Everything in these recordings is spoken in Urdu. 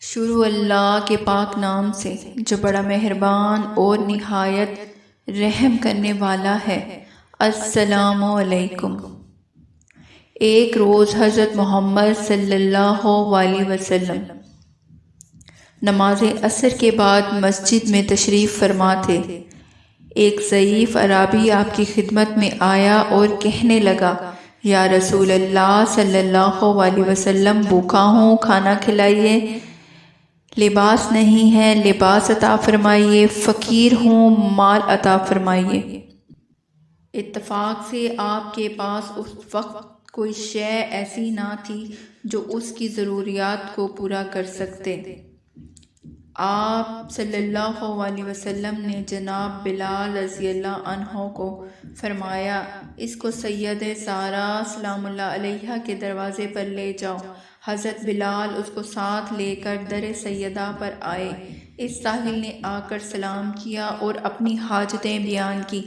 شروع اللہ کے پاک نام سے جو بڑا مہربان اور نہایت رحم کرنے والا ہے۔ السلام علیکم۔ ایک روز حضرت محمد صلی اللہ علیہ وسلم نماز عصر کے بعد مسجد میں تشریف فرما تھے۔ ایک ضعیف اعرابی آپ کی خدمت میں آیا اور کہنے لگا، یا رسول اللہ صلی اللہ علیہ وسلم، بھوکا ہوں، کھانا کھلائیے، لباس نہیں ہے، لباس عطا فرمائیے، فقیر ہوں، مال عطا فرمائیے۔ اتفاق سے آپ کے پاس اس وقت کوئی شے ایسی نہ تھی جو اس کی ضروریات کو پورا کر سکتے۔ آپ صلی اللہ علیہ وسلم نے جناب بلال رضی اللہ عنہ کو فرمایا، اس کو سید زہرا سلام اللہ علیہا کے دروازے پر لے جاؤ۔ حضرت بلال اس کو ساتھ لے کر در سیدہ پر آئے۔ اس ساحل نے آ کر سلام کیا اور اپنی حاجتیں بیان کی۔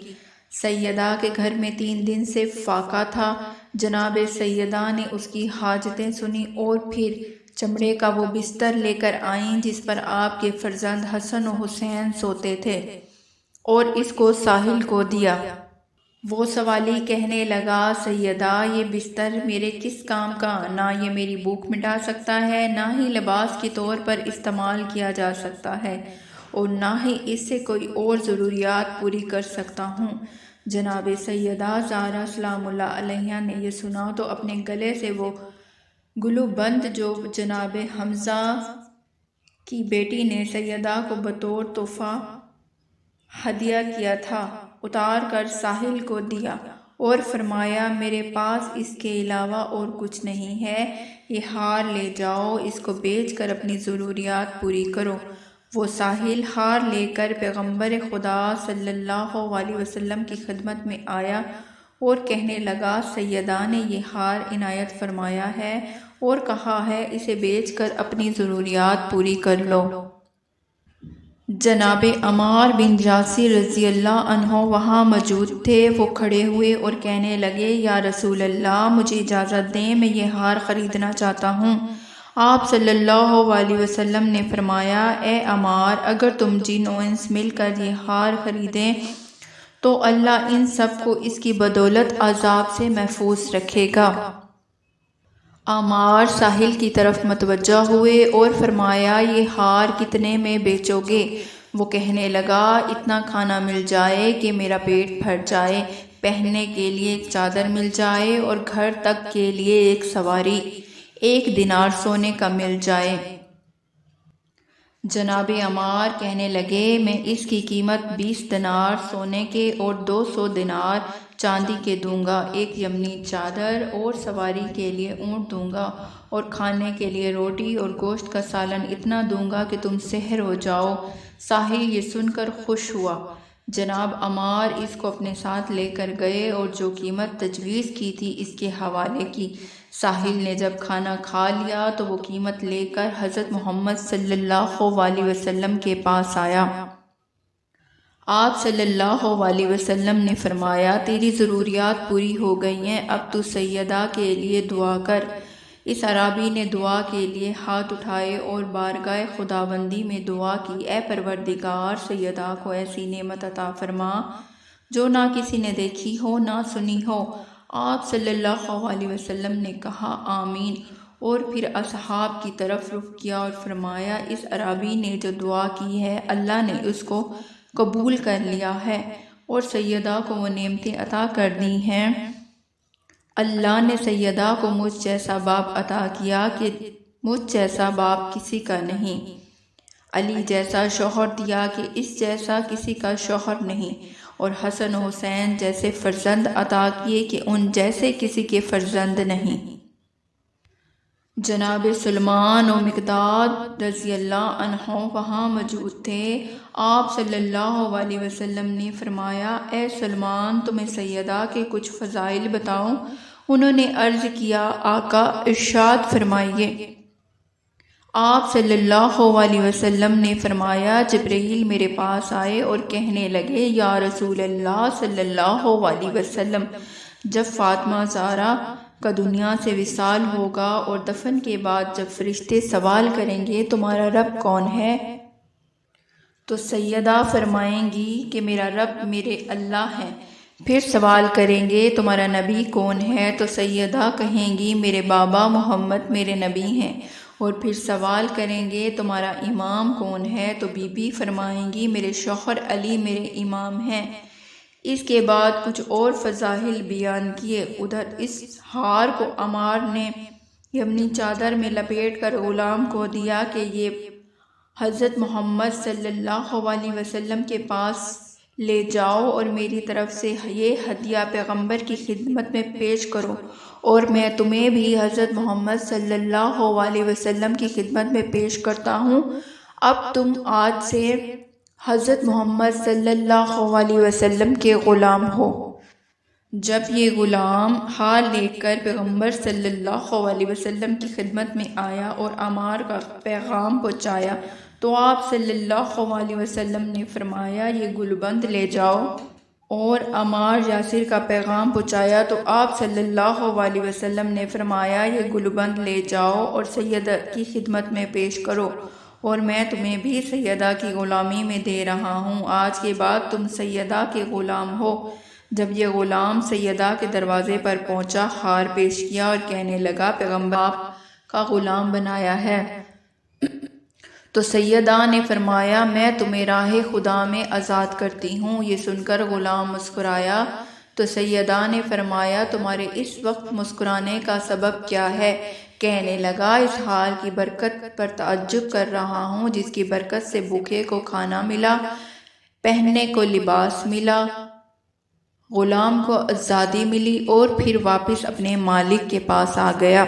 سیدہ کے گھر میں 3 دن سے فاقہ تھا۔ جناب سیدہ نے اس کی حاجتیں سنی اور پھر چمڑے کا وہ بستر لے کر آئیں جس پر آپ کے فرزند حسن و حسین سوتے تھے، اور اس کو ساحل کو دیا۔ وہ سوالی کہنے لگا، سیدہ، یہ بستر میرے کس کام کا؟ نہ یہ میری بھوک مٹا سکتا ہے، نہ ہی لباس کے طور پر استعمال کیا جا سکتا ہے، اور نہ ہی اس سے کوئی اور ضروریات پوری کر سکتا ہوں۔ جناب سیدہ زہرا سلام اللہ علیہا نے یہ سنا تو اپنے گلے سے وہ گلو بند جو جناب حمزہ کی بیٹی نے سیدہ کو بطور تحفہ ہدیہ کیا تھا اتار کر ساحل کو دیا اور فرمایا، میرے پاس اس کے علاوہ اور کچھ نہیں ہے، یہ ہار لے جاؤ، اس کو بیچ کر اپنی ضروریات پوری کرو۔ وہ ساحل ہار لے کر پیغمبر خدا صلی اللہ علیہ وسلم کی خدمت میں آیا اور کہنے لگا، سیدہ نے یہ ہار عنایت فرمایا ہے اور کہا ہے اسے بیچ کر اپنی ضروریات پوری کر لو۔ جناب عمار بن یاسر رضی اللہ عنہ وہاں موجود تھے۔ وہ کھڑے ہوئے اور کہنے لگے، یا رسول اللہ، مجھے اجازت دیں، میں یہ ہار خریدنا چاہتا ہوں۔ آپ صلی اللہ علیہ وسلم نے فرمایا، اے عمار، اگر تم جن و انس مل کر یہ ہار خریدیں تو اللہ ان سب کو اس کی بدولت عذاب سے محفوظ رکھے گا۔ عمار ساحل کی طرف متوجہ ہوئے اور فرمایا، یہ ہار کتنے میں بیچو گے؟ وہ کہنے لگا، اتنا کھانا مل جائے کہ میرا پیٹ بھر جائے، پہننے کے لیے ایک چادر مل جائے اور گھر تک کے لیے ایک سواری، 1 دینار سونے کا مل جائے۔ جناب عمار کہنے لگے، میں اس کی قیمت 20 دینار سونے کے اور 200 دینار چاندی کے دوں گا، 1 یمنی چادر اور سواری کے لیے اونٹ دوں گا، اور کھانے کے لیے روٹی اور گوشت کا سالن اتنا دوں گا کہ تم سحر ہو جاؤ۔ ساحل یہ سن کر خوش ہوا۔ جناب عمار اس کو اپنے ساتھ لے کر گئے اور جو قیمت تجویز کی تھی اس کے حوالے کی۔ ساحل نے جب کھانا کھا لیا تو وہ قیمت لے کر حضرت محمد صلی اللہ علیہ وسلم کے پاس آیا۔ آپ صلی اللہ علیہ وسلم نے فرمایا، تیری ضروریات پوری ہو گئی ہیں، اب تو سیدہ کے لیے دعا کر۔ اس اعرابی نے دعا کے لیے ہاتھ اٹھائے اور بارگاہ خداوندی میں دعا کی، اے پروردگار، سیدہ کو ایسی نعمت عطا فرما جو نہ کسی نے دیکھی ہو نہ سنی ہو۔ آپ صلی اللہ علیہ وسلم نے کہا، آمین، اور پھر اصحاب کی طرف رخ کیا اور فرمایا، اس اعرابی نے جو دعا کی ہے اللہ نے اس کو قبول کر لیا ہے اور سیدہ کو وہ نعمتیں عطا کر دی ہیں۔ اللہ نے سیدہ کو مجھ جیسا باپ عطا کیا کہ مجھ جیسا باپ کسی کا نہیں، علی جیسا شوہر دیا کہ اس جیسا کسی کا شوہر نہیں، اور حسن و حسین جیسے فرزند عطا کیے کہ ان جیسے کسی کے فرزند نہیں۔ جناب سلمان و مقداد رضی اللہ عنہ وہاں موجود تھے۔ آپ صلی اللہ علیہ وسلم نے فرمایا، اے سلمان، تمہیں سیدہ کے کچھ فضائل بتاؤں؟ انہوں نے عرض کیا، آقا ارشاد فرمائیے۔ آپ صلی اللہ علیہ وسلم نے فرمایا، جبرائیل میرے پاس آئے اور کہنے لگے، یا رسول اللہ صلی اللہ علیہ وسلم، جب فاطمہ زہرا کا دنیا سے وصال ہوگا اور دفن کے بعد جب فرشتے سوال کریں گے تمہارا رب کون ہے، تو سیدہ فرمائیں گی کہ میرا رب میرے اللہ ہے۔ پھر سوال کریں گے تمہارا نبی کون ہے، تو سیدہ کہیں گی میرے بابا محمد میرے نبی ہیں۔ اور پھر سوال کریں گے تمہارا امام کون ہے، تو بی بی فرمائیں گی میرے شوہر علی میرے امام ہیں۔ اس کے بعد کچھ اور فضائل بیان کیے۔ ادھر اس ہار کو عمار نے یمنی چادر میں لپیٹ کر غلام کو دیا کہ یہ حضرت محمد صلی اللہ علیہ وسلم کے پاس لے جاؤ اور میری طرف سے یہ ہدیہ پیغمبر کی خدمت میں پیش کرو، اور میں تمہیں بھی حضرت محمد صلی اللہ علیہ وسلم کی خدمت میں پیش کرتا ہوں۔ اب تم آج سے حضرت محمد صلی اللہ علیہ وسلم کے غلام ہو۔ جب یہ غلام ہار لے کر پیغمبر صلی اللہ علیہ وسلم کی خدمت میں آیا اور عمار کا پیغام پہنچایا تو آپ صلی اللہ علیہ وسلم نے فرمایا یہ گلبند لے جاؤ، اور عمار یاسر کا پیغام پہنچایا تو آپ صلی اللہ علیہ وسلم نے فرمایا یہ گلبند لے جاؤ اور سیدہ کی خدمت میں پیش کرو، اور میں تمہیں بھی سیدہ کی غلامی میں دے رہا ہوں۔ آج کے بعد تم سیدہ کے غلام ہو۔ جب یہ غلام سیدہ کے دروازے پر پہنچا، ہار پیش کیا اور کہنے لگا پیغمبر آپ کا غلام بنایا ہے۔ تو سیدہ نے فرمایا میں تمہیں راہ خدا میں آزاد کرتی ہوں۔ یہ سن کر غلام مسکرایا تو سیدہ نے فرمایا تمہارے اس وقت مسکرانے کا سبب کیا ہے؟ کہنے لگا اس حال کی برکت پر تعجب کر رہا ہوں جس کی برکت سے بھوکے کو کھانا ملا، پہننے کو لباس ملا، غلام کو آزادی ملی اور پھر واپس اپنے مالک کے پاس آ گیا۔